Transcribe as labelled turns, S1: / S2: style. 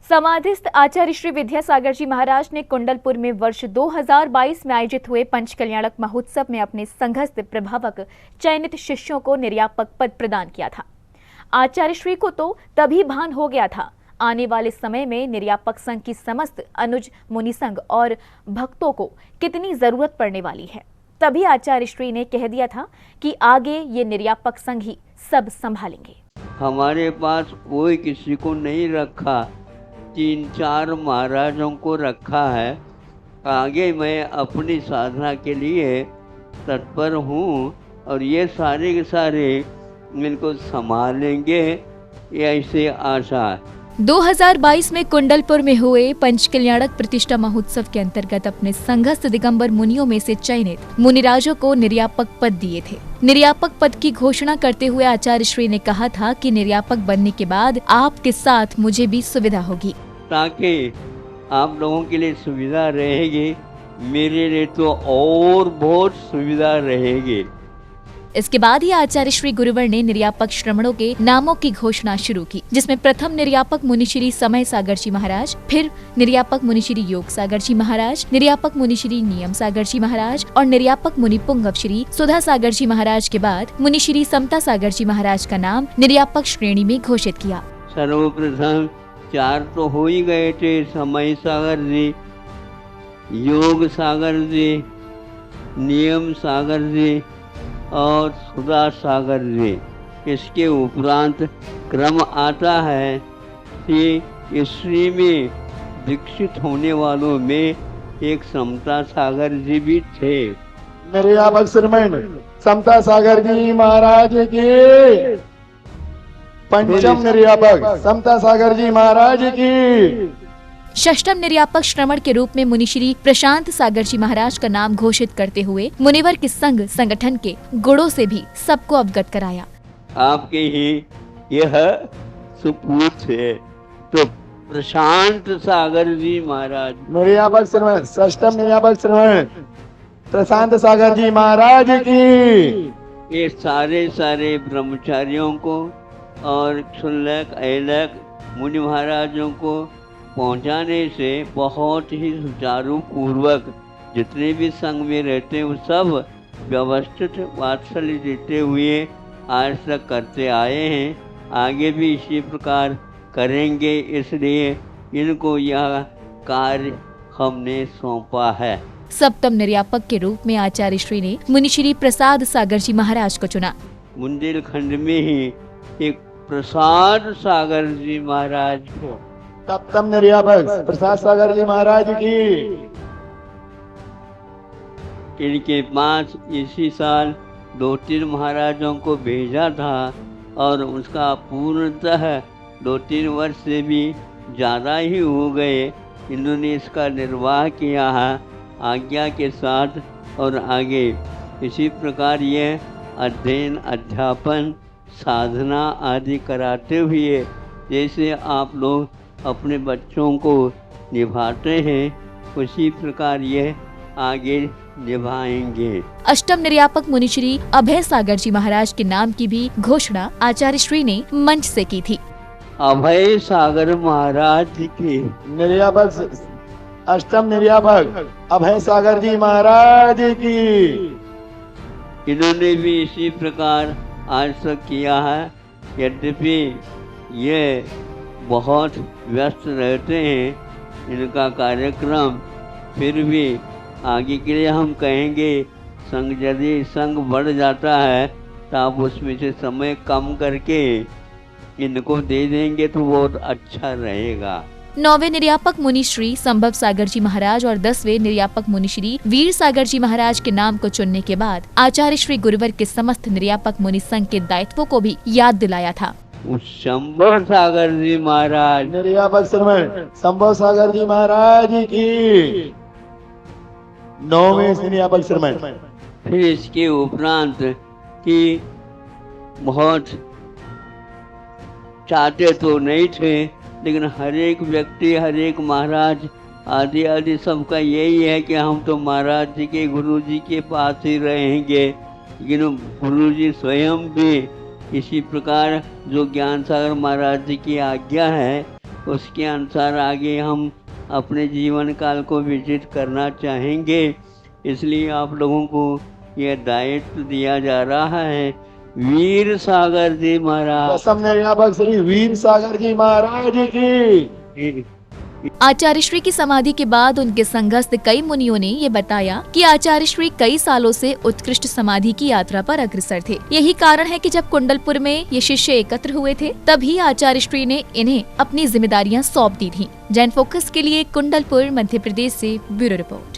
S1: समाधिस्थ आचार्य श्री विद्यासागर जी महाराज ने कुंडलपुर में वर्ष 2022 में आयोजित हुए पंचकल्याणक महोत्सव में अपने संघस्थ प्रभावक चयनित शिष्यों को निर्यापक पद प्रदान किया था। आचार्य श्री को तो तभी भान हो गया था आने वाले समय में निर्यापक संघ की समस्त अनुज मुनि संघ और भक्तों को कितनी जरूरत पड़ने वाली है। तभी आचार्य श्री ने कह दिया था कि आगे ये निर्यापक संघ ही सब संभालेंगे।
S2: हमारे पास कोई किसी को नहीं रखा, 3-4 महाराजों को रखा है। आगे मैं अपनी साधना के लिए तत्पर हूँ और ये सारे के सारे इनको संभालेंगे, ऐसे आशा है।
S1: 2022 में कुंडलपुर में हुए पंचकल्याणक प्रतिष्ठा महोत्सव के अंतर्गत अपने संघस्थ दिगंबर मुनियों में से चयनित मुनिराजों को निर्यापक पद दिए थे। निर्यापक पद की घोषणा करते हुए आचार्य श्री ने कहा था कि निर्यापक बनने के बाद आपके साथ मुझे भी सुविधा होगी,
S2: ताकि आप लोगों के लिए सुविधा रहेगी, मेरे लिए तो और बहुत सुविधा रहेगी।
S1: इसके बाद ही आचार्य श्री गुरुवर ने निर्यापक श्रमणों के नामों की घोषणा शुरू की, जिसमें प्रथम निर्यापक मुनिश्री समय सागर जी महाराज, फिर निर्यापक मुनिश्री योग सागर जी महाराज, निर्यापक मुनिश्री नियम सागर जी महाराज और निर्यापक मुनि पुंगव श्री सुधा सागर जी महाराज के बाद मुनिश्री समता सागर जी महाराज का नाम निर्यापक श्रेणी में घोषित किया।
S2: सर्वप्रथम 4 तो हो ही गए थे, समय सागर जी, योग सागर जी, नियम सागर जी और सुधा सागर जी। इसके उपरांत क्रम आता है कि श्री में दीक्षित होने वालों में एक समता सागर जी भी थे।
S3: निर्यापक श्रीमन समता सागर जी महाराज की, पंचम निर्यापक समता सागर जी महाराज की।
S1: षष्ठम निर्यापक श्रमण के रूप में मुनिश्री प्रशांत सागर जी महाराज का नाम घोषित करते हुए मुनिवर के संघ संगठन के गुणों से भी सबको अवगत कराया।
S2: आपके ही यह सुपूत है तो प्रशांत सागर जी महाराज।
S3: निर्यापक श्रमण षष्ठम निर्यापक श्रमण प्रशांत सागर जी महाराज की।
S2: ये सारे ब्रह्मचारियों को और क्षुल्लक ऐलक मुनि महाराजों को पहुंचाने से बहुत ही सुचारू पूर्वक जितने भी संघ में रहते हैं वो सब व्यवस्थित वात्सल्य देते हुए आज तक करते आए हैं, आगे भी इसी प्रकार करेंगे। इसलिए इनको यह कार्य हमने सौंपा है।
S1: सप्तम निर्यापक के रूप में आचार्य श्री ने मुनिश्री प्रसाद सागर जी महाराज को चुना।
S2: बुंदेलखंड में ही एक प्रसाद सागर जी महाराज को।
S3: सप्तम निर्यापक प्रसाद सागर जी महाराज की।
S2: इनके पास इसी साल 2-3 महाराजों को भेजा था और उसका पूर्णतः 2-3 वर्ष से भी ज़्यादा ही हो गए। इन्होंने इसका निर्वाह किया है आज्ञा के साथ और आगे इसी प्रकार ये अध्ययन अध्यापन साधना आदि कराते हुए जैसे आप लोग अपने बच्चों को निभाते हैं उसी प्रकार ये आगे निभाएंगे।
S1: अष्टम निर्यापक मुनिश्री अभय सागर जी महाराज के नाम की भी घोषणा आचार्य श्री ने मंच से की थी।
S2: अभय सागर महाराज की
S3: निर्यापक अष्टम निर्यापक अभय सागर जी महाराज की।
S2: इन्होंने भी इसी प्रकार आज तक किया है। यद्यपि ये बहुत व्यस्त रहते हैं इनका कार्यक्रम, फिर भी आगे के लिए हम कहेंगे संघ यदि संघ बढ़ जाता है तो आप उसमें से समय कम करके इनको दे देंगे तो बहुत अच्छा रहेगा।
S1: 9वें निर्यापक मुनिश्री संभव सागर जी महाराज और 10वें निर्यापक मुनिश्री वीर सागर जी महाराज के नाम को चुनने के बाद आचार्य श्री गुरुवर के समस्त निर्यापक मुनि संघ के दायित्वों को भी याद दिलाया था।
S2: संभव सागर जी महाराज
S3: निर्यापक श्रमण संभव सागर जी महाराज की। 9वें निर्यापक श्रमण।
S2: फिर इसके उपरांत कि बहुत चाहते तो नहीं थे लेकिन हर एक व्यक्ति हर एक महाराज आदि सबका यही है कि हम तो महाराज जी के गुरु जी के पास ही रहेंगे। लेकिन गुरु जी स्वयं भी इसी प्रकार जो ज्ञान सागर महाराज जी की आज्ञा है उसके अनुसार आगे हम अपने जीवन काल को विजिट करना चाहेंगे। इसलिए आप लोगों को यह दायित्व दिया जा रहा है। वीर सागर जी महाराज।
S3: प्रसन्न निर्यापक श्री वीर सागर जी महाराज की।
S1: आचार्य श्री की समाधि के बाद उनके संघस्थ कई मुनियों ने ये बताया कि आचार्य श्री कई सालों से उत्कृष्ट समाधि की यात्रा पर अग्रसर थे। यही कारण है कि जब कुंडलपुर में ये शिष्य एकत्र हुए थे, तभी आचार्य श्री ने इन्हें अपनी जिम्मेदारियां सौंप दी थी। जैन फोकस के लिए कुंडलपुर, मध्य प्रदेश से ब्यूरो रिपोर्ट।